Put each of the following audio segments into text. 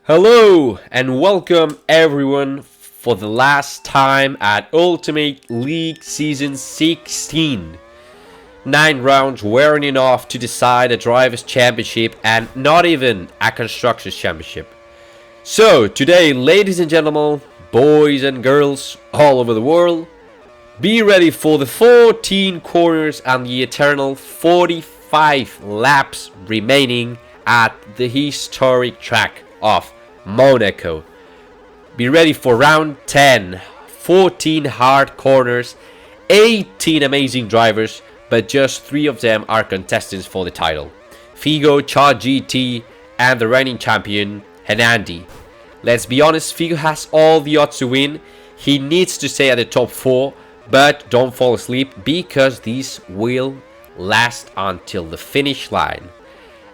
Hello and welcome everyone for the last time at Ultimate League Season 16. 9 rounds weren't enough to decide a Drivers' Championship and not even a Constructors' Championship. So today, ladies and gentlemen, boys and girls all over the world, be ready for the 14 corners and the eternal 45 laps remaining at the historic track of Monaco. Be ready for round 10. 14 hard corners, 18 amazing drivers, but just 3 of them are contestants for the title. Figo, Chad GT, and the reigning champion, Hernandi. Let's be honest, Figo has all the odds to win. He needs to stay at the top 4, but don't fall asleep because these will last until the finish line.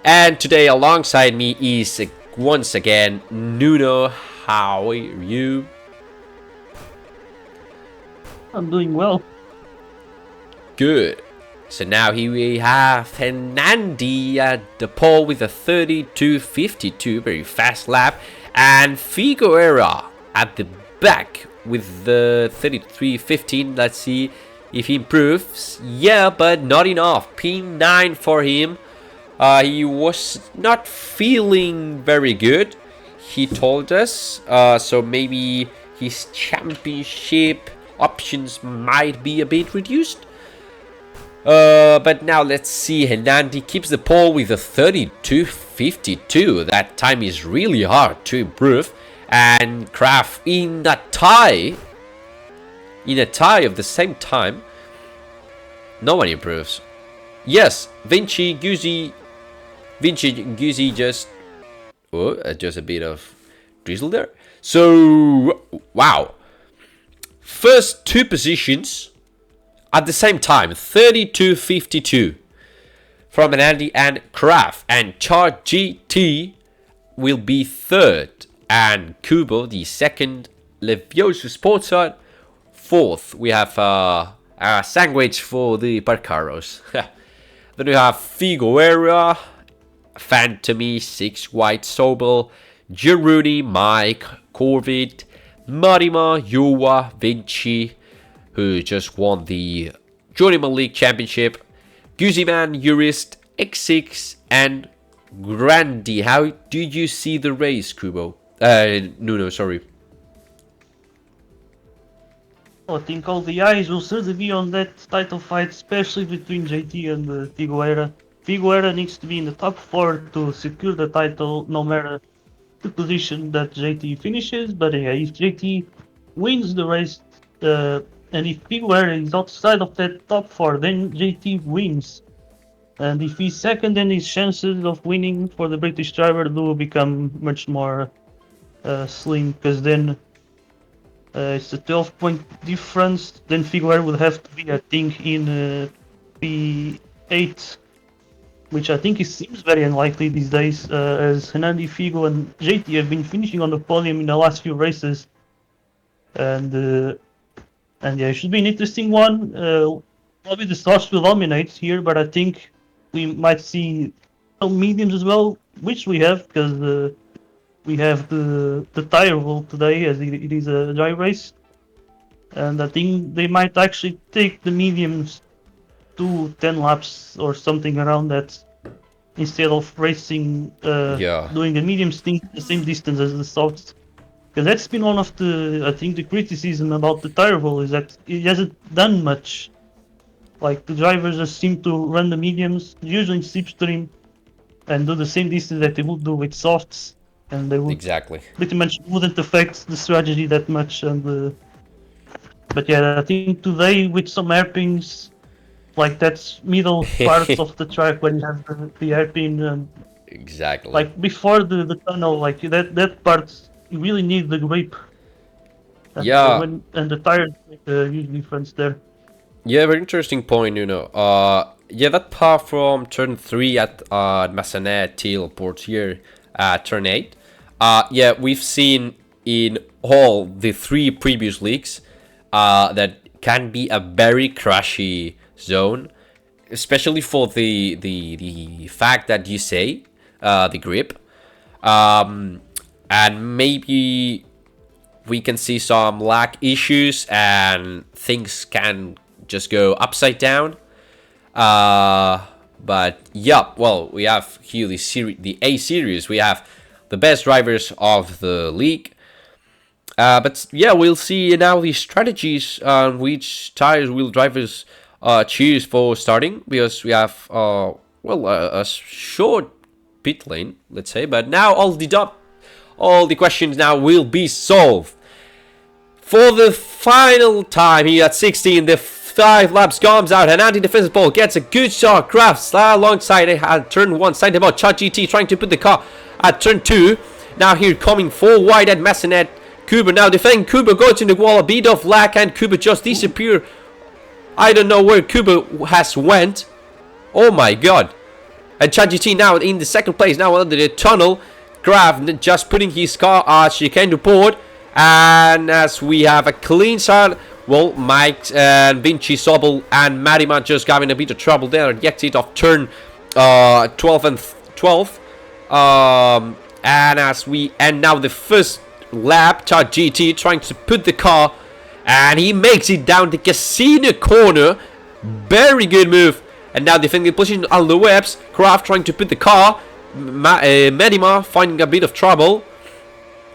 And today alongside me is once again Nuno. How are you? I'm doing well. Good. So now here we have Hernandi at the pole with a 32.52, very fast lap, and Figueroa at the back with the 33.15. Let's see if he improves. Yeah, but not enough. P9 for him. He was not feeling very good, he told us. So maybe his championship options might be a bit reduced. But now let's see. Hernandi keeps the pole with a 32.52. That time is really hard to improve. And Kraft in a tie of the same time. No one improves. Yes, Vinci Guzzi just a bit of drizzle there. So wow, first 2 positions at the same time, 32.52 from Andy and Kraft, and Char GT will be third, and Kubo the second, Levioso Sportsart fourth. We have a sandwich for the Parcaros. Then we have Figueroa, Phantomy, 6 White Sobel, Giroudi, Mike, Corvid, Marima, Yuwa, Vinci, who just won the Journeyman League Championship, Guziman, Jurist, X6, and Grandi. How did you see the race, Kubo? Nuno, sorry. I think all the eyes will certainly be on that title fight, especially between JT and Figueira. Figueira needs to be in the top 4 to secure the title, no matter the position that JT finishes. But yeah, if JT wins the race, and if Figueira is outside of that top 4, then JT wins. And if he's second, then his chances of winning for the British driver do become much more slim, because then it's a 12-point difference. Then Figueira would have to be, I think, in P8, which I think seems very unlikely these days, as Hernandi, Figo, and JT have been finishing on the podium in the last few races. And yeah, it should be an interesting one. Probably the starts will dominate here, but I think we might see some mediums as well, which we have, because we have the tire roll today, as it is a dry race. And I think they might actually take the mediums to 10 laps or something around that, instead of racing, doing the mediums thing the same distance as the softs. Because that's been one of the, I think, the criticism about the tire roll is that it hasn't done much. Like, the drivers just seem to run the mediums, usually in slipstream, and do the same distance that they would do with softs, and they would pretty much wouldn't affect the strategy that much. And but yeah, I think today with some hairpins, like that's middle parts of the track when you have the hairpin, like before the tunnel, like that part you really need the grip. And, and the tires make a huge difference there. Yeah, very interesting point, yeah, that part from turn 3 at Massanet till Portier turn 8. Yeah, we've seen in all the 3 previous leagues that can be a very crashy zone, especially for the fact that you say the grip. and maybe we can see some lag issues and things can just go upside down. But yeah, well, we have here the A series. We have the best drivers of the league. But yeah, we'll see now the strategies on which tires will drivers choose for starting, because we have a short pit lane, let's say. But now all the questions now will be solved. For the final time here at 16, the 5 laps comes out. An anti-defensive ball gets a good shot. Crafts alongside it at turn 1. Side about ChatGT trying to put the car at turn 2. Now here coming 4 wide at Massenet. Kuba now defending. Kuba goes in the wall. A bit of lag and Kuba just disappear. I don't know where Kuba has went. Oh my god. And ChatGT now in the second place. Now under the tunnel. Graf just putting his car at chicane to board. And as we have a clean start, well, Mike and Vinci, Sobel and Marima just having a bit of trouble there at the exit of turn 12 and 12. And as we end now the first lap, GT trying to put the car, and he makes it down the casino corner. Very good move. And now defending the position on the webs. Kraft trying to put the car. Medima finding a bit of trouble.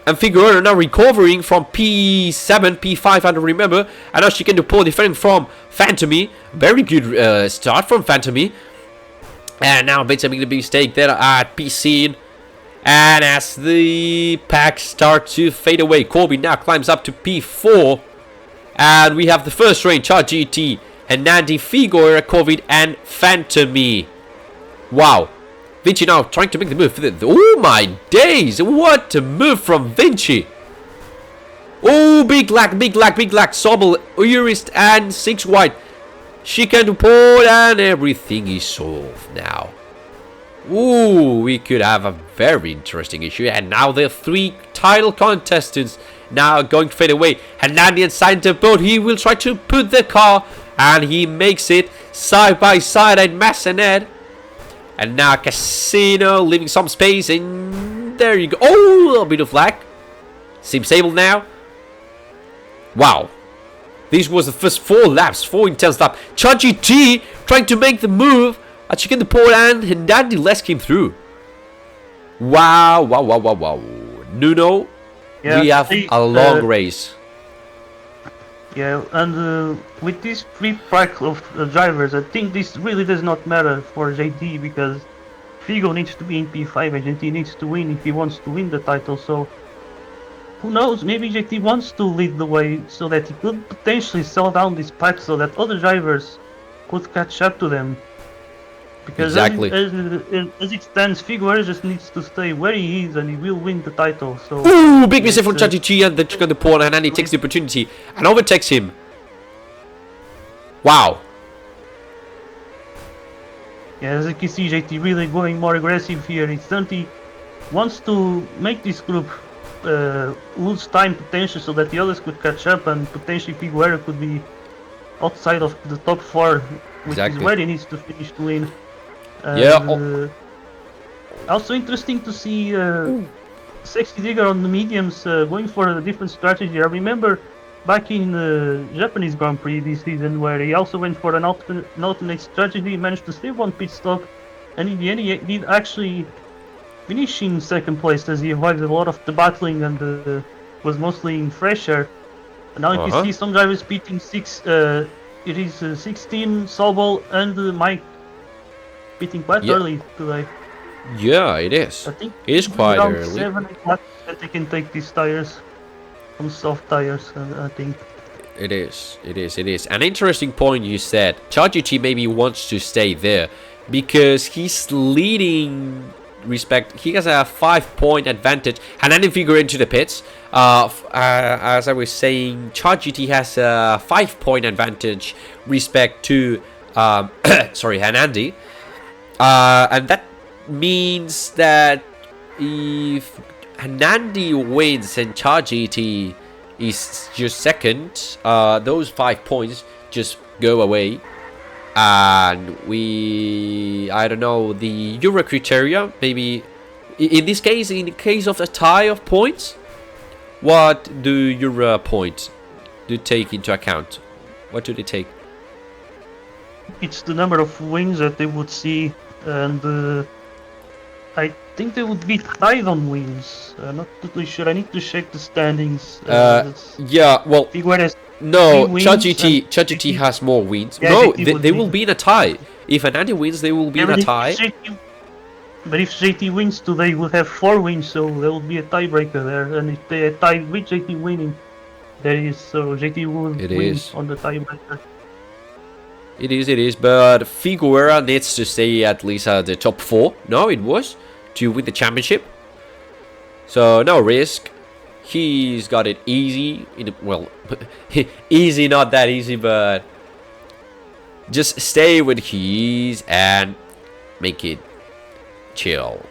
And Figueroa now recovering from P7, P5, I don't remember. And now she can do poor defending from Phantomy. Very good start from Phantomy. And now makes a big mistake there at P6. And as the packs start to fade away, Colby now climbs up to P4. And we have the first range, GT, and Nandi, Figueroa, COVID, and Phantomy. Wow. Vinci now trying to make the move. Oh my days! What a move from Vinci! Oh, big lag, big lag, big lag. Sobel, Urist, and 6 wide. Chicane to port, and everything is solved now. Ooh, we could have a very interesting issue. And now the 3 title contestants now going to fade away. Hernandi and Santa boat. He will try to put the car, and he makes it side by side at Massenet. And now Casino leaving some space, and there you go. Oh, a little bit of lag. Seems able now. Wow. This was the first 4 laps, 4 intense laps. Chachi T trying to make the move. Chicane the pole, and Dandy Les came through. Wow, wow, wow, wow, wow. Nuno, yeah, we have a long race. Yeah, and with this 3 pack of drivers, I think this really does not matter for JT, because Figo needs to be in P5 and JT needs to win if he wants to win the title. So who knows, maybe JT wants to lead the way so that he could potentially sell down this pack so that other drivers could catch up to them. Because exactly. as it stands, Figueroa just needs to stay where he is and he will win the title. So ooh, big mistake from Chachi, and then Chicane the pole, and he takes the opportunity and overtakes him. Wow. Yeah, as you can see, JT really going more aggressive here. He certainly wants to make this group lose time potentially so that the others could catch up, and potentially Figueroa could be outside of the top 4, which is where he needs to finish to win. Yeah. Also interesting to see Sexy Digger on the mediums going for a different strategy. I remember back in the Japanese Grand Prix this season where he also went for an alternate strategy. He managed to save 1 pit stop, and in the end he did actually finish in 2nd place as he avoided a lot of the battling and was mostly in fresh air. And now you can see some drivers pitting 6. It is 16, Sobel, and Mike pitting quite early today. Yeah, it is. I think it is quite early. 7 laps that they can take these tires, some soft tires, I think. It is. An interesting point you said. Chachi maybe wants to stay there because he's leading. He has a 5-point advantage, and then figure into the pits. As I was saying, ChatGT has a 5-point advantage respect to Hanandi, and that means that if Hanandi wins and ChatGT is just 2nd, those 5 points just go away. And I don't know, the Euro criteria, maybe in this case, in the case of a tie of points, what do your points do take into account? What do they take? It's the number of wins that they would see, and I think they would be tied on wins. I'm not totally sure. I need to check the standings. Yeah, well, Figueira has no, 3 wins. ChatGT has more wins. Yeah, No, JT they would will be in a tie. If Anandi wins, they will be in a tie. But if JT wins today, we'll have 4 wins, so there will be a tiebreaker there. And if they are tied with JT winning, there is so JT will win on the tiebreaker. It is, but Figueira needs to stay at least at the top 4. No, it was to win the championship. So no risk. He's got it easy. Well, easy, not that easy, but just stay with his and make it chill.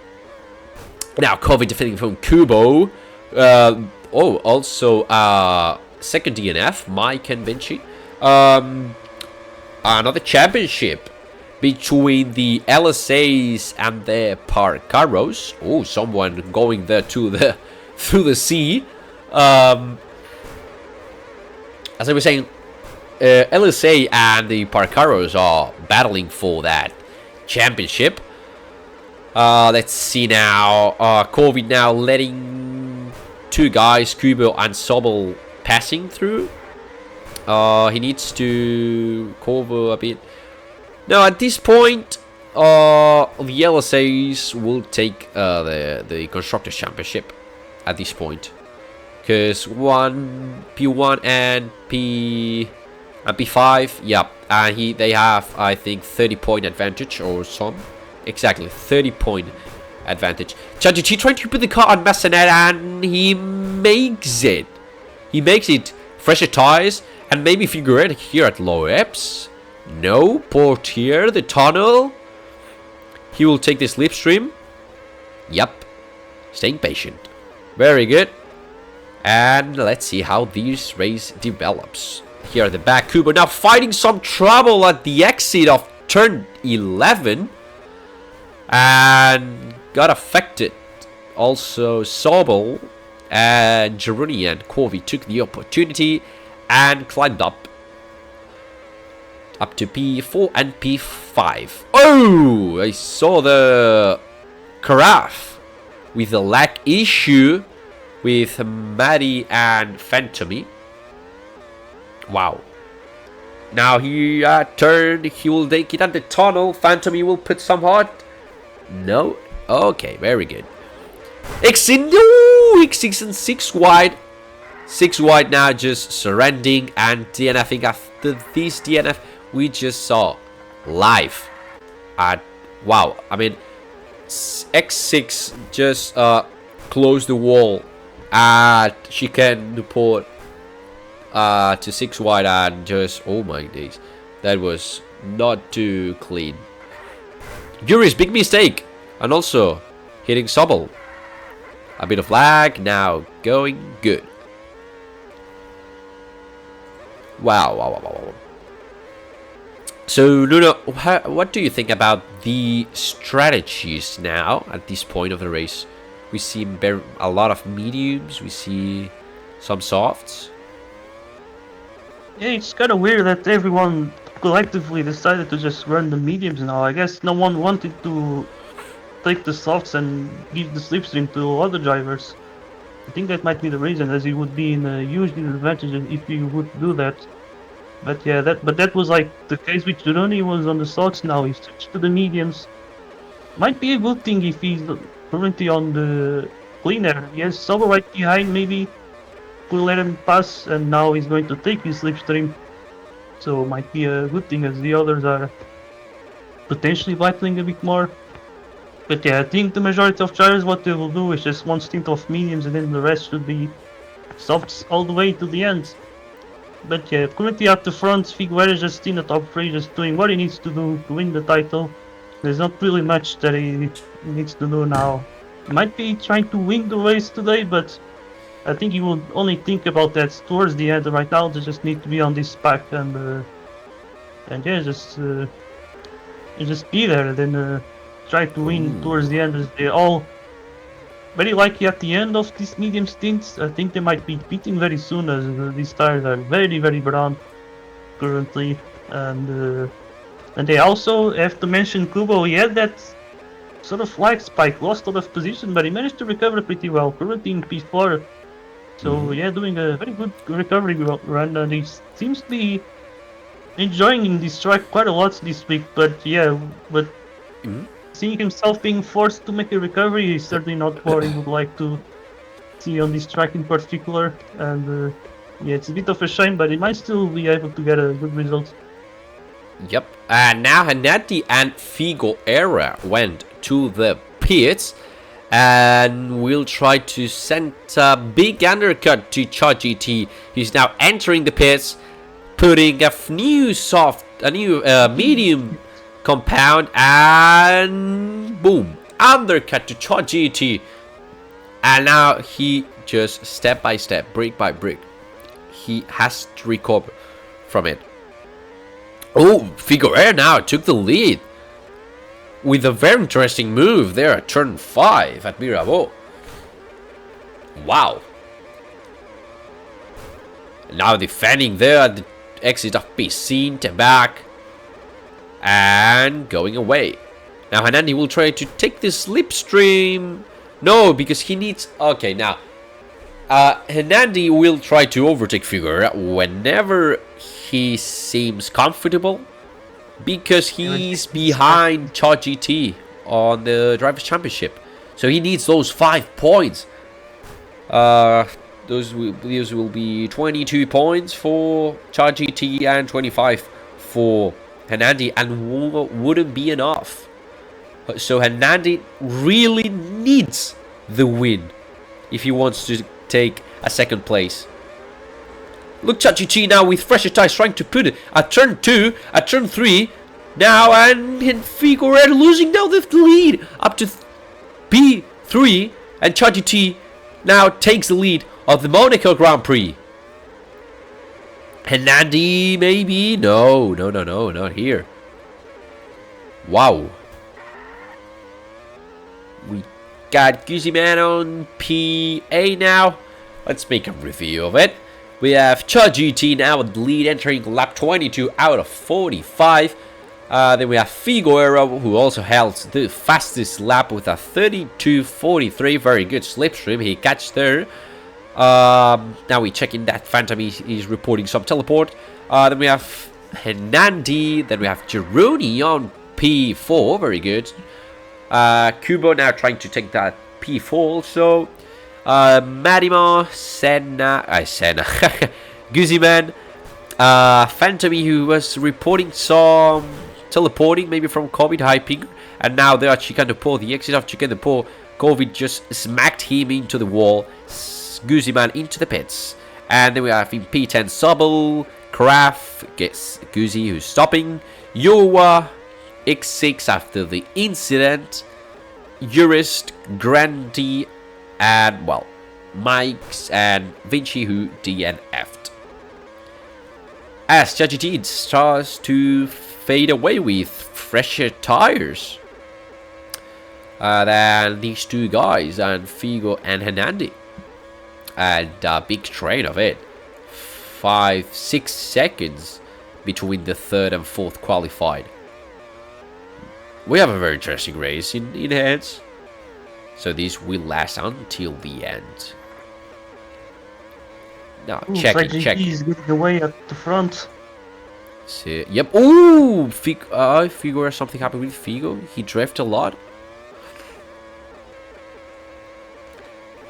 Now, Qualy defending from Kubo. Also, second DNF, Mike and Vinci. Another championship between the LSAs and the Parcaros. Oh, someone going there to the through the sea. As I was saying, LSA and the Parcaros are battling for that championship. Let's see now. Qualy now letting 2 guys, Kubo and Sobel, passing through. He needs to cover a bit. Now at this point, the LSAs will take the Constructors Championship at this point, because P1 and P5, yep, and they have, I think, 30-point advantage or some. Exactly, 30-point advantage. ChatGT trying to put the car on Massanet, and he makes it. He makes it. Fresher tires, and maybe Figueira here at low EPS. No, port here, the tunnel. He will take the slipstream. Yep, staying patient. Very good. And let's see how this race develops. Here at the back, Kubo now fighting some trouble at the exit of turn 11. And got affected. Also, Sobel and Jeruni and Qualy took the opportunity and climbed up to P4 and P5. Oh, I saw the carafe with the lag issue with Maddie and Phantomy. Wow. Now he turned. He will take it at the tunnel. Phantomy will put some hot. No. Okay, very good. X6 and 6 wide. 6 wide now, just surrendering and DNFing after this DNF we just saw live. Wow, I mean, X6 just closed the wall at chicane Newport to 6 wide and just, oh my days, that was not too clean. Yuri's big mistake, and also hitting Sobel. A bit of lag, now going good. Wow. So, Nuno, what do you think about the strategies now at this point of the race? We see a lot of mediums, we see some softs. Yeah, it's kind of weird that everyone collectively decided to just run the mediums now. I guess no one wanted to take the softs and give the slipstream to other drivers. I think that might be the reason, as he would be in a huge disadvantage if he would do that. But yeah, that was like the case with Gironi. Was on the softs, now he switched to the mediums. Might be a good thing if he's currently on the clean air. He has Sober right behind, maybe will let him pass, and now he's going to take his slipstream. So might be a good thing, as the others are potentially battling a bit more. But yeah, I think the majority of drivers, what they will do is just one stint of mediums, and then the rest should be softs all the way to the end. But yeah, currently at the front, Figueira is just in the top 3, just doing what he needs to do to win the title. There's not really much that he needs to do now. He might be trying to win the race today, but I think he will only think about that towards the end. Right now, they just need to be on this pack and yeah, just be there, and then try to win towards the end, as they all very likely at the end of this medium stint. I think they might be pitting very soon, as these tires are very brown currently, and they also have to mention Kubo. He had that sort of flag spike, lost a lot of position, but he managed to recover pretty well. Currently in P4, so yeah, doing a very good recovery run, and he seems to be enjoying this track quite a lot this week. But yeah, but seeing himself being forced to make a recovery is certainly not what he would like to see on this track in particular. And yeah, it's a bit of a shame, but he might still be able to get a good result. Yep. And now Hannity and Figueira went to the pits. And we'll try to send a big undercut to CharGT. He's now entering the pits, putting a new medium compound, and boom, undercut to CharGT. And now he just step by step, brick by brick, he has to recover from it. Oh, Figueira now took the lead with a very interesting move there at turn 5 at Mirabeau. Wow. Now defending there at the exit of Piscine, back, and going away. Now Hernandi will try to take the slipstream. No, because he needs... Okay, now Hernandi will try to overtake Figueira whenever he seems comfortable, because he's behind CharGT on the Drivers' Championship. So he needs those 5 points. Those will be 22 points for CharGT and 25 for Hernandi, and wouldn't be enough. So Hernandi really needs the win if he wants to take a second place. Look, CharGT now with fresher tires trying to put it at turn 2, at turn 3 now, and Figueira losing now the lead up to P3, and CharGT now takes the lead of the Monaco Grand Prix. Hernandi maybe? No, not here. Wow. We got Guzman on PA now. Let's make a review of it. We have CharGT now with the lead, entering lap 22 out of 45. Then we have Figueira, who also held the fastest lap with a 32.43. Very good slipstream. He catched there. Now we check in that Phantom is reporting some teleport. Then we have Hernandi. Then we have Gironi on P4. Very good. Kubo now trying to take that P4 also. Madima, Senna, Guziman, Phantomy, who was reporting some teleporting maybe from COVID hyping, and now there at Chicane de Pau, the exit of Chicane de Pau, COVID just smacked him into the wall, Guziman into the pits. And then we have in P10 Sobel, Kraft, gets Guzi who's stopping, Yowa, X6 after the incident, Jurist, Grandy, and, well, Mike's and Vinci who DNF'd. As CharGT starts to fade away with fresher tires than these two guys, and Figo and Hernandi. And a big train of it. 5-6 seconds between the third and fourth qualified. We have a very interesting race in hands. So this will last until the end. Now, check it. He's getting away at the front. So, yep. Ooh! Figo, something happened with Figo. He drifted a lot.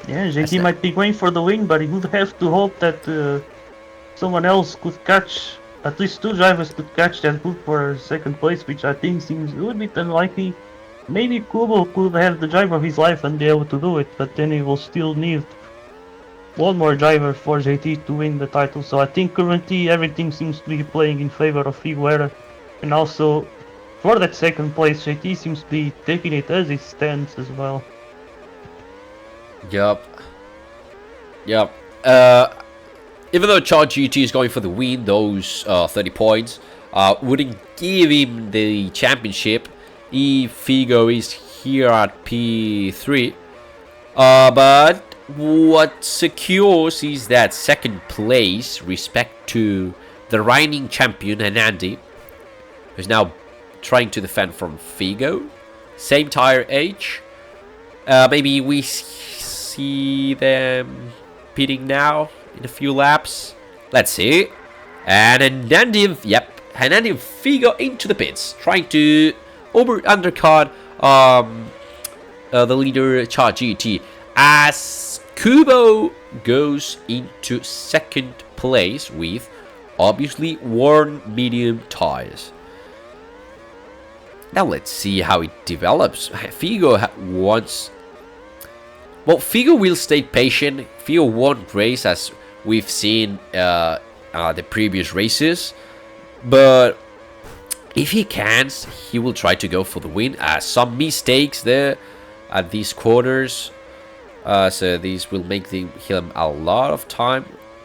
Yeah, JT might be going for the win, but he would have to hope that someone else could catch, at least 2 drivers could catch that group for second place, which I think seems a little bit unlikely. Maybe Kubo could have the driver of his life and be able to do it, but then he will still need one more driver for JT to win the title. So I think currently everything seems to be playing in favor of Figueira. And also, for that second place, JT seems to be taking it as it stands as well. Yup. Even though CharGT is going for the win, those 30 points wouldn't give him the championship if Figo is here at P3. But what secures is that second place, respect to the reigning champion Anandi, who's now trying to defend from Figo. Same tire age. Maybe we see them pitting now in a few laps. Let's see. And Anandi, yep, Anandi Figo into the pits, trying to undercut the leader CharGT, as Kubo goes into second place with obviously worn medium tires. Now let's see how it develops. Figo wants... Well, Figo will stay patient. Figo won't race as we've seen the previous races. But if he can, he will try to go for the win. Some mistakes there at these corners. So these will make him a lot of time.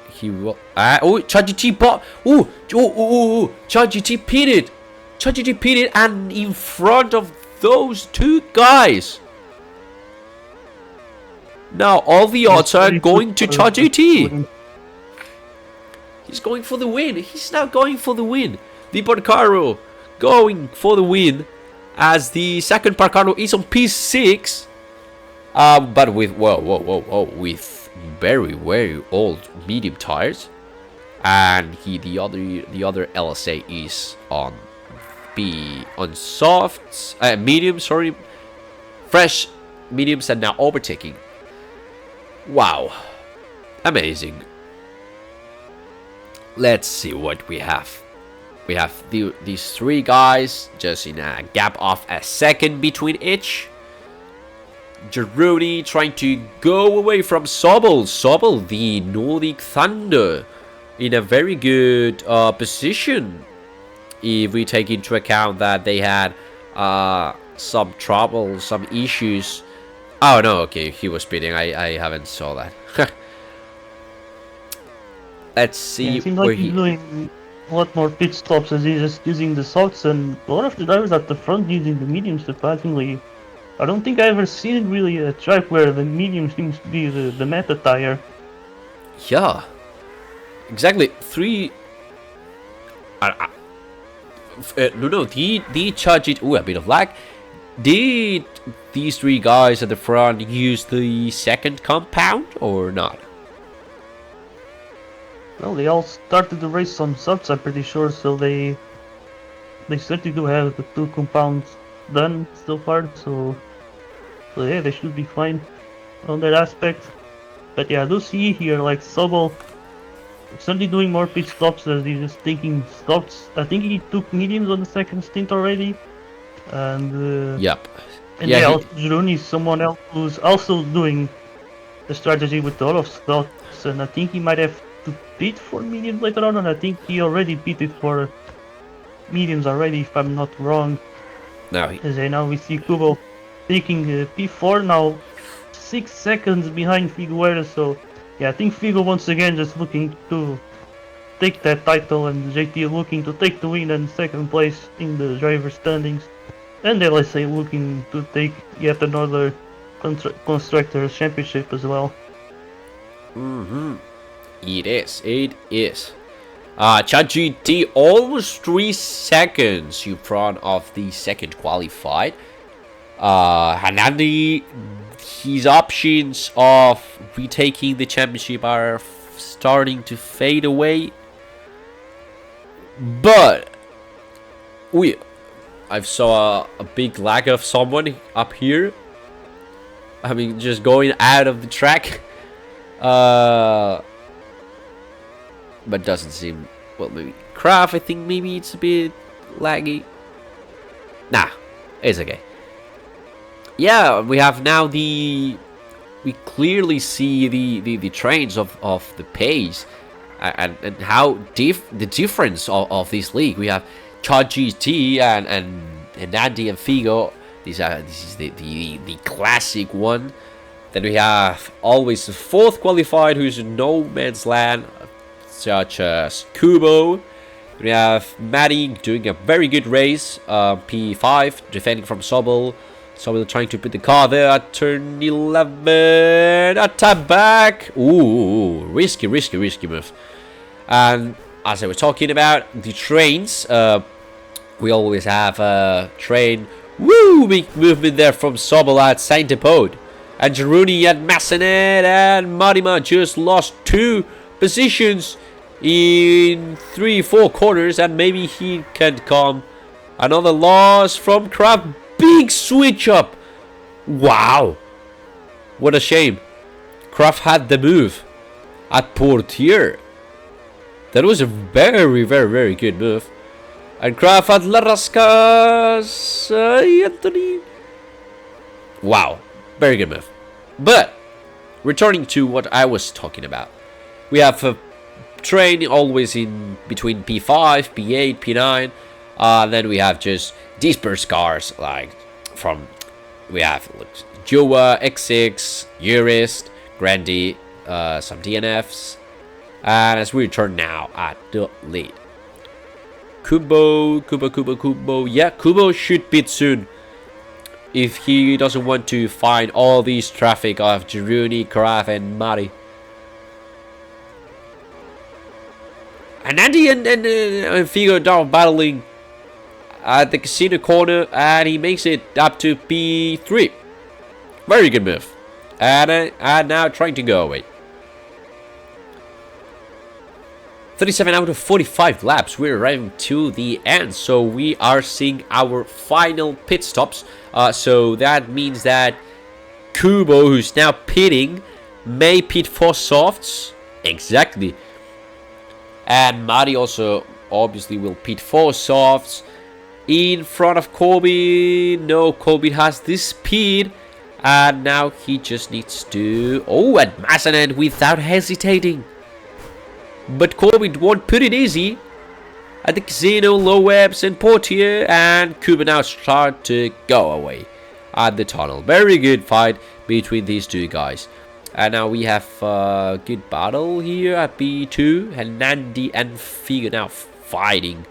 He will... oh, CharGT bought... Oh, CharGT pitted. CharGT pitted and in front of those two guys. Now all the odds are going to CharGT. He's going for the win. He's now going for the win. The Parcaro going for the win, as the second Parcaro is on P6. But with with very old medium tires, and the other LSA is on softs, medium, sorry, fresh mediums, and now overtaking. Wow, amazing. Let's see what we have. We have these three guys just in a gap of a second between each. Geroni trying to go away from Sobel. Sobel, the Nordic Thunder, in a very good position, if we take into account that they had some trouble, some issues. Oh no, okay, he was speeding. I haven't saw that. Let's see. Yeah, it seems like he's doing a lot more pit stops as he's just using the softs, and a lot of the drivers at the front using the mediums. Surprisingly, I don't think I've ever seen really a track where the medium seems to be the meta tire. Yeah, exactly. No, the charge it. Oh, a bit of lag. Did these three guys at the front use the second compound or not? Well, they all started the race on softs, I'm pretty sure, so they certainly do have the two compounds done so far, so yeah, they should be fine on that aspect. But yeah, I do see here like Sobel certainly doing more pit stops as he's just taking stops. I think he took mediums on the second stint already, and yep. And yeah, Gironi is someone else who's also doing the strategy with a lot of stops, and I think he might have to pit for mediums later on, and I think he already pitted for mediums already, if I'm not wrong. Now we see Kubo taking P4 now, 6 seconds behind Figueira. So yeah, I think Figo once again just looking to take that title, and JT looking to take the win and second place in the driver standings. And LSA looking to take yet another Constructors Championship as well. It is. CharGT almost 3 seconds in front of the second qualified. Hanandi, his options of retaking the championship are starting to fade away. But I saw a big lag of someone up here. I mean, just going out of the track. But doesn't seem... Well, maybe Craft, I think maybe it's a bit laggy. Nah, it's okay. Yeah, we have now we clearly see the trains of the pace and how the difference of this league. We have CharGT and Andy and Figo. This is the classic one. Then we have always the fourth qualified, who's in no man's land, such as Kubo. We have Maddie doing a very good race, P5, defending from Sobel. Sobel trying to put the car there at turn 11. A tap back. Ooh, risky move. And as I was talking about, the trains, we always have a train. Woo! Big movement there from Sobel at Saint-Epode. And Girouni at Massenet, and Marima just lost 2 positions in 3-4 corners, and maybe he can come. Another loss from Kraft. Big switch up. Wow. What a shame. Kraft had the move at Portier. That was a very good move. And Kraft at Larascas. Anthony. Wow. Very good move. But returning to what I was talking about. We have a train always in between P5, P8, P9. Then we have just dispersed cars, like from, we have Joa, X6, Urist, Grandy, some DNFs. And as we return now at the lead. Kubo. Yeah, Kubo should pit soon. If he doesn't want to find all these traffic of Girouni, Kraft, and Mari. And Andy and Figo down battling at the casino corner, and he makes it up to P3. Very good move. And now trying to go away. 37 out of 45 laps. We're arriving to the end, so we are seeing our final pit stops. So that means that Kubo, who's now pitting, may pit for softs. Exactly. And Mari also obviously will pit for softs. In front of Colby. No, Colby has this speed. And now he just needs to... Oh, at Massenet without hesitating. But Colby won't put it easy. At the casino, low webs and Portier. And Kuba now start to go away at the tunnel. Very good fight between these two guys. And now we have a good battle here at B2. And Nandi and Figo now fighting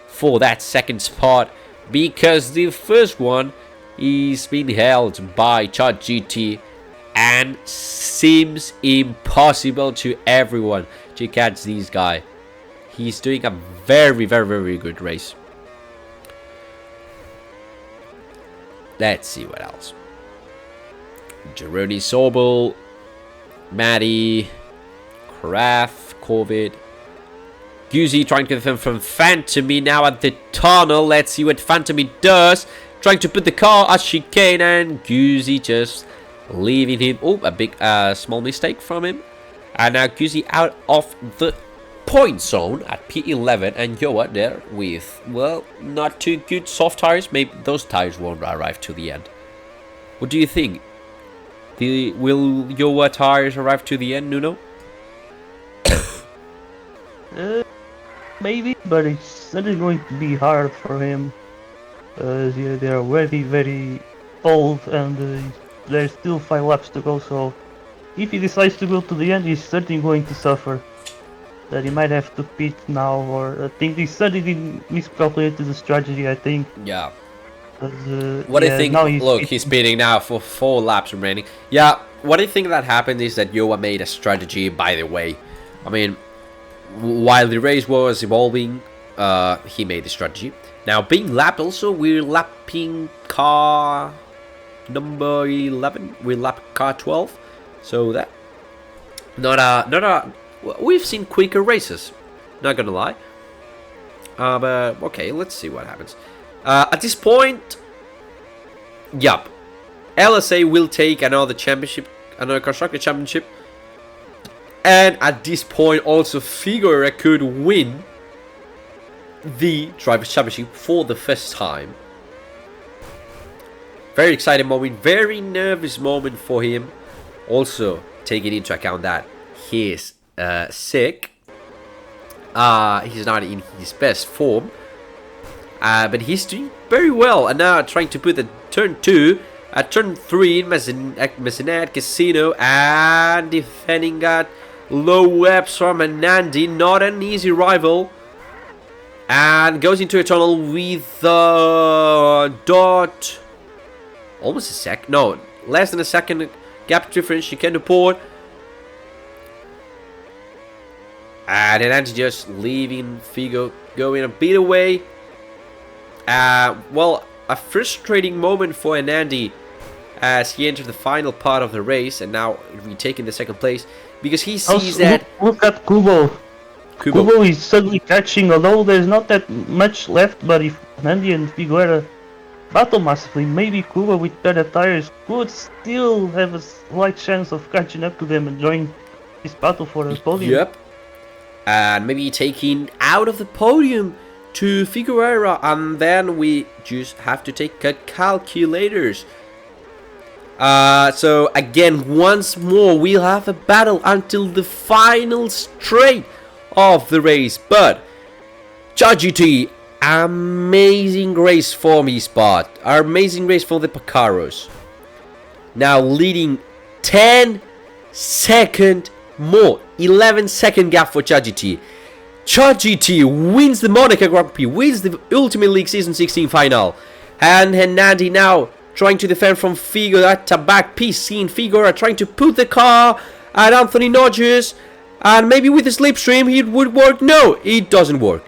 for that second spot. Because the first one is being held by ChatGT. And seems impossible to everyone to catch this guy. He's doing a very good race. Let's see what else. Girouni, Sobel, Maddie, Kraft, Covid. Guzzi trying to confirm from Phantomy now at the tunnel. Let's see what Phantomy does. Trying to put the car at chicane, and Guzzi just leaving him. Oh, a big small mistake from him. And now Guzzi out of the point zone at P11, and Yoa there with, well, not too good soft tires. Maybe those tires won't arrive to the end. What do you think? Will Yoa tires arrive to the end, Nuno? Maybe, but it's certainly going to be hard for him. Yeah, they are very old, and there's still 5 laps to go, so if he decides to go to the end, he's certainly going to suffer. That he might have to pit now, or I think he certainly miscalculated the strategy, I think. Yeah. What do you think? Look, he's pitting now for 4 laps remaining. Yeah, what I think that happened is that Yoa made a strategy, by the way. I mean, while the race was evolving, he made the strategy. Now, being lapped also, we're lapping car number 11. We lap car 12. So that... We've seen quicker races. Not gonna lie. But, okay, let's see what happens. At this point... Yup. LSA will take another championship. Another Constructor Championship. And at this point, also Figueroa could win the Drivers' Championship for the first time. Very exciting moment, very nervous moment for him. Also, taking into account that he's sick. He's not in his best form. But he's doing very well. And now trying to put the turn 2 at turn 3 in Massenet Casino. And defending that low webs from Anandi. Not an easy rival. And goes into a tunnel with Dot. almost a sec. No, less than a second gap difference. Chicane port. And then just leaving Figo going a bit away. Well, a frustrating moment for Anandi as he entered the final part of the race and now retaking the second place because he sees that. Look at Kubo. Kubo is suddenly catching, although there's not that much left. But if Anandi and Figueira battle massively, maybe Kubo with better tires could still have a slight chance of catching up to them and join this battle for the podium. Yep. And maybe taking out of the podium to Figueira, and then we just have to take calculators. So again, once more, we'll have a battle until the final straight of the race. But GT, amazing race for me, Spot. Amazing race for the Pacaros. Now leading 10-second more, 11-second gap for GT. GT wins the Monaco Grand Prix, wins the Ultimate League Season 16 final. And Hernandi now trying to defend from Figo at the back piece, seeing Figo trying to put the car at Anthony Nodges. And maybe with the slipstream it would work. No, it doesn't work.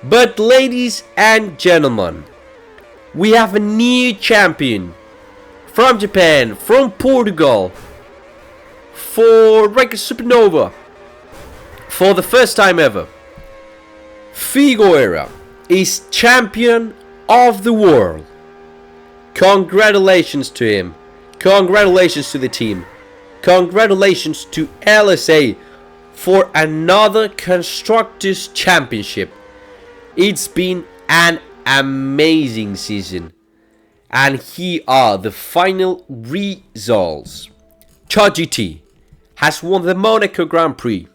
But ladies and gentlemen, we have a new champion from Japan, from Portugal, for Reka Supernova, for the first time ever. Figueira is champion of the world. Congratulations to him. Congratulations to the team. Congratulations to LSA for another Constructors Championship. It's been an amazing season. And here are the final results. GT has won the Monaco Grand Prix.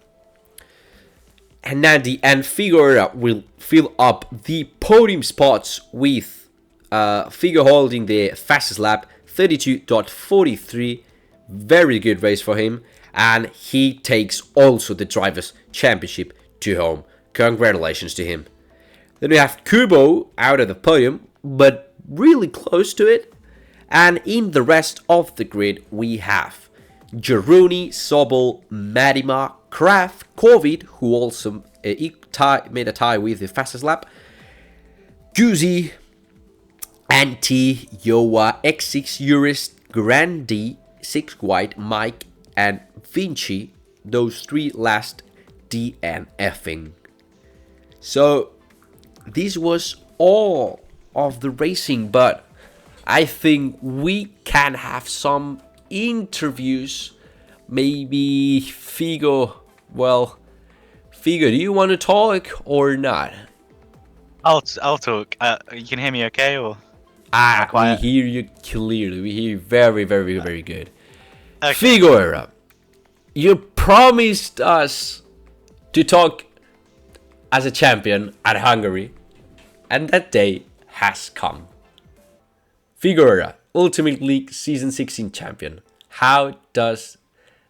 Hernandi and Figueira will fill up the podium spots with Figo holding the fastest lap, 32.43. Very good race for him. And he takes also the Drivers' Championship to home. Congratulations to him. Then we have Kubo out of the podium, but really close to it. And in the rest of the grid, we have Jaruni, Sobol, Madima, Kraft, Covid, who also made a tie with the fastest lap, Juicy, Anti, Yoa, X6 Urist, Grandi, 6 White, Mike, and Vinci. Those three last DNFing. So this was all of the racing, but I think we can have some interviews. Maybe Figo. Well, Figo, do you want to talk or not? I'll talk. You can hear me okay, or? We hear you clearly. We hear you very, very, very good. Okay. Figueira, you promised us to talk as a champion at Hungary, and that day has come. Figueira, Ultimate League Season 16 champion. How does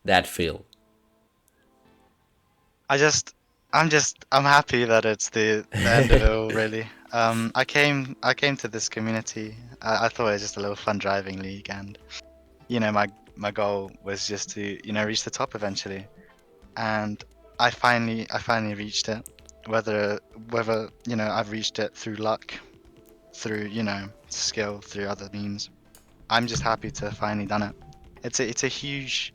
that feel? I'm happy that it's the end of it all, really. I came to this community. I thought it was just a little fun driving league, and my goal was just to reach the top eventually, and I finally reached it. Whether I've reached it through luck, through skill, through other means, I'm just happy to have finally done it. It's a huge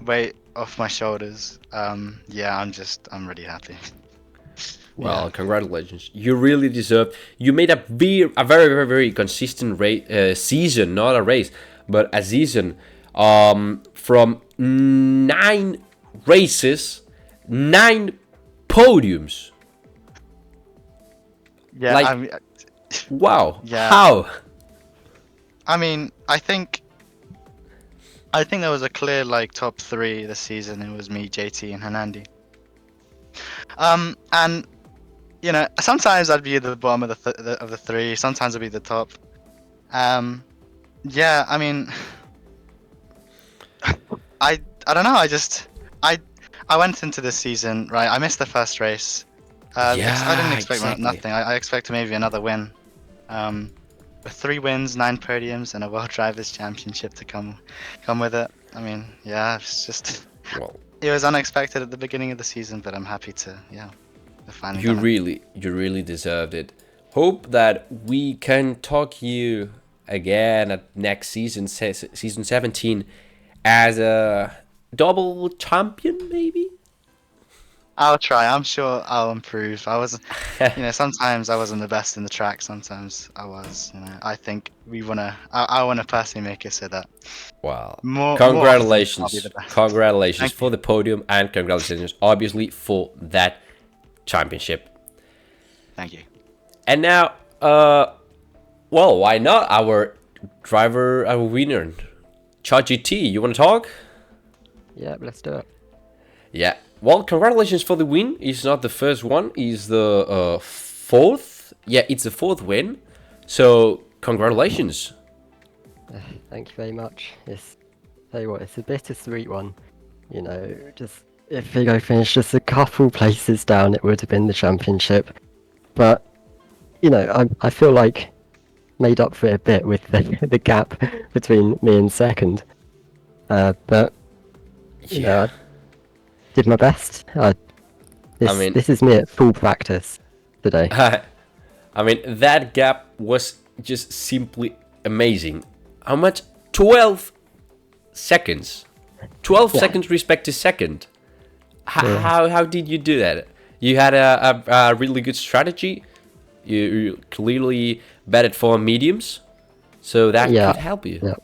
weight off my shoulders. I'm really happy. Well, Congratulations. You really deserve. You made a very, very, very consistent season, not a race, but a season. From 9 races, 9 podiums. Yeah. Wow. Yeah. How? I mean, I think there was a clear top 3 this season. It was me, JT, and Hernandi. And sometimes I'd be at the bottom of the 3. Sometimes I'd be at the top. Yeah. I mean, I don't know. I went into this season right. I missed the first race. I didn't expect exactly. nothing. I expected maybe another win. 3 wins, 9 podiums, and a World Drivers' Championship to come with it. I mean, yeah, it's just Well, it was unexpected at the beginning of the season, but I'm happy to finally you done it. really deserved it. Hope that we can talk you again at next season, season 17, as a double champion, maybe. I'll try. I'm sure I'll improve. I was, sometimes I wasn't the best in the track. Sometimes I was. I think we wanna. I wanna personally make it so that Wow. more often I'll be Congratulations. the best. Congratulations Thank for you. the podium and congratulations, obviously, for that championship. Thank you. And now, well, why not our driver, our winner, ChatGT? You want to talk? Yeah, let's do it. Yeah. Well, congratulations for the win. It's not the first one. It's the fourth. Yeah, it's the fourth win. So, congratulations. Thank you very much. Tell you what, it's a bittersweet one. Just if Vigo finished just a couple places down, it would have been the championship. But I feel like made up for it a bit with the gap between me and second. But I did my best. This is me at full practice today. I mean, that gap was just simply amazing. How much? 12 seconds. 12 seconds respect to second. How did you do that? You had a really good strategy. You clearly betted for mediums. So that could help you. Yeah.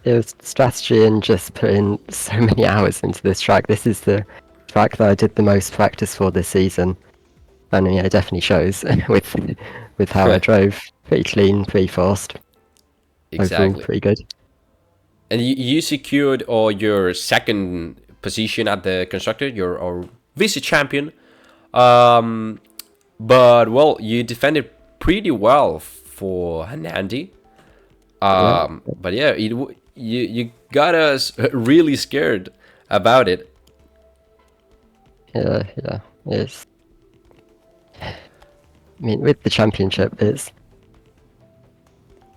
It was strategy and just putting so many hours into this track. This is the track that I did the most practice for this season. And it definitely shows with how I drove. Pretty clean, pretty fast. Exactly. Overall, pretty good. And you secured your second position at the constructor, your vice champion. But well, you defended pretty well for Hanandi. But yeah, you got us really scared about it. Yeah. I mean, with the championship, it's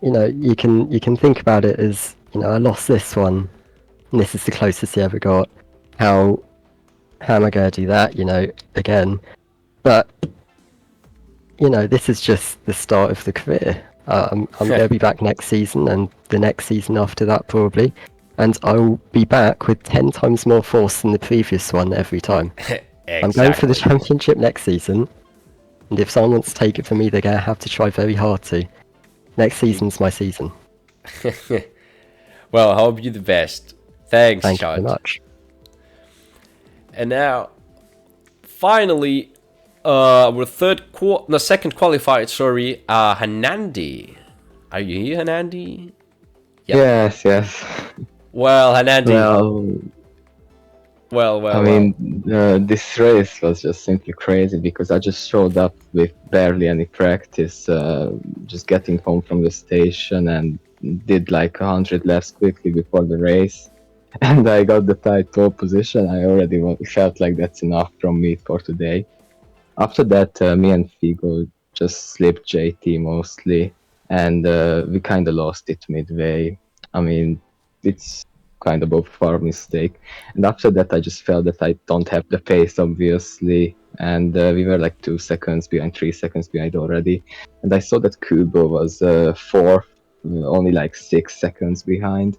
you can think about it as I lost this one, and this is the closest he ever got. How am I going to do that? Again, but this is just the start of the career. I'm going to be back next season and the next season after that probably, and I will be back with 10 times more force than the previous one every time. Exactly. I'm going for the championship next season, and if someone wants to take it from me, they're going to have to try very hard to. Next season's my season. Well, I hope you the best. Thanks, Thank you Chad. very much. And now, finally, our second qualified, Hanandi. Are you here, Hanandi? Yep. Yes. Well, Hanandi. Well. I mean, this race was just simply crazy because I just showed up with barely any practice, just getting home from the station and did like 100 laps quickly before the race. And I got the tight pole position. I already felt like that's enough from me for today. After that, me and Figo just slipped JT mostly, and we kind of lost it midway. I mean, it's kind of both our mistake. And after that, I just felt that I don't have the pace, obviously, and we were like 2 seconds behind, 3 seconds behind already. And I saw that Kubo was fourth, only like 6 seconds behind.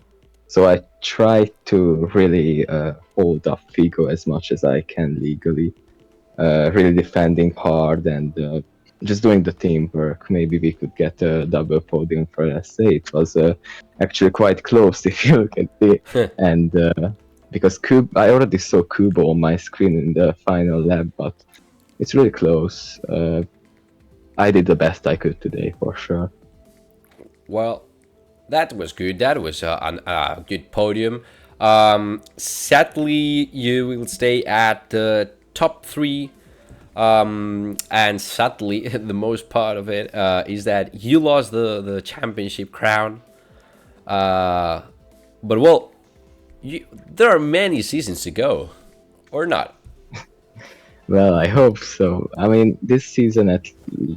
So I tried to really hold up Figo as much as I can legally. Really defending hard and just doing the teamwork. Maybe we could get a double podium for SA. It was actually quite close if you look at it. And because I already saw Kubo on my screen in the final lap, but it's really close. I did the best I could today for sure. Well, that was good. That was a good podium. Sadly, you will stay at the top 3. And sadly, the most part of it is that you lost the championship crown. But well, there are many seasons to go, or not? Well, I hope so. I mean, this season at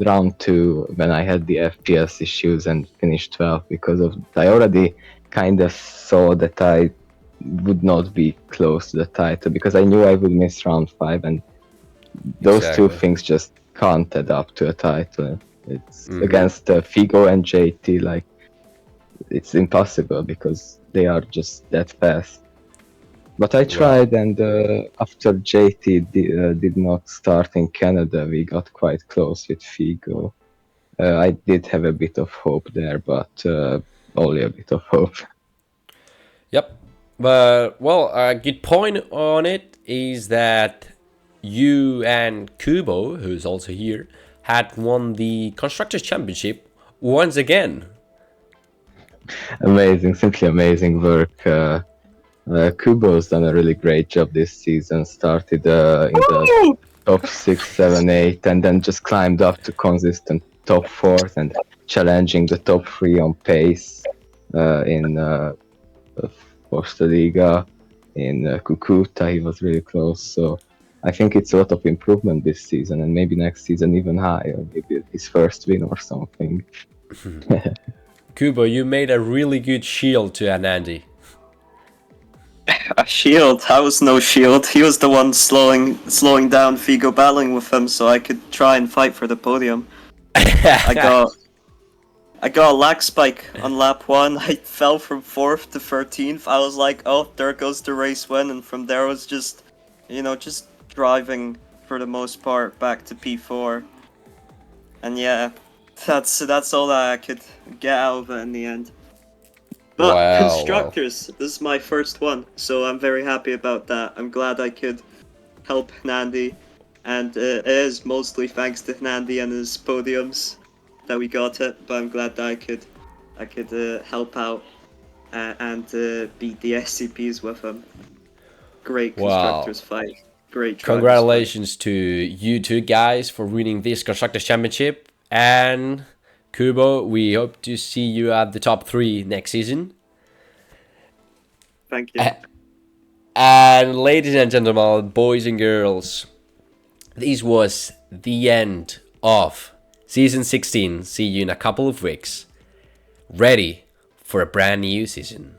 round 2, when I had the FPS issues and finished 12 because of, I already kind of saw that I would not be close to the title because I knew I would miss round 5, and those two Exactly. things just can't add up to a title. It's Mhm. against Figo and JT, like, it's impossible because they are just that fast. But I tried, and after JT did not start in Canada, we got quite close with Figo. I did have a bit of hope there, but only a bit of hope. Yep. But, well, a good point on it is that you and Kubo, who's also here, had won the Constructors' Championship once again. Amazing, simply amazing work. Kubo's done a really great job this season. Started in the top 6, 7, 8, and then just climbed up to consistent top 4th and challenging the top 3 on pace in Costa Liga. In Cucuta, he was really close. So I think it's a lot of improvement this season, and maybe next season even higher. Maybe his first win or something. Kubo, you made a really good shield to Anandi. A shield? I was no shield. He was the one slowing down Figo battling with him, so I could try and fight for the podium. I got a lag spike on lap 1. I fell from 4th to 13th. I was like, oh, there goes the race win, and from there I was just, just driving for the most part back to P4. And yeah, that's all that I could get out of it in the end. But Wow, constructors, this is my first one, so I'm very happy about that. I'm glad I could help Nandi, and it is mostly thanks to Nandi and his podiums that we got it. But I'm glad that I could help out and beat the SCPs with him. Great Wow. constructors fight. Great. drivers Congratulations to you two guys for winning this Constructors Championship. And Kubo, we hope to see you at the top 3 next season. fight. Thank you. And ladies and gentlemen, boys and girls, this was the end of Season 16. See you in a couple of weeks. Ready for a brand new season.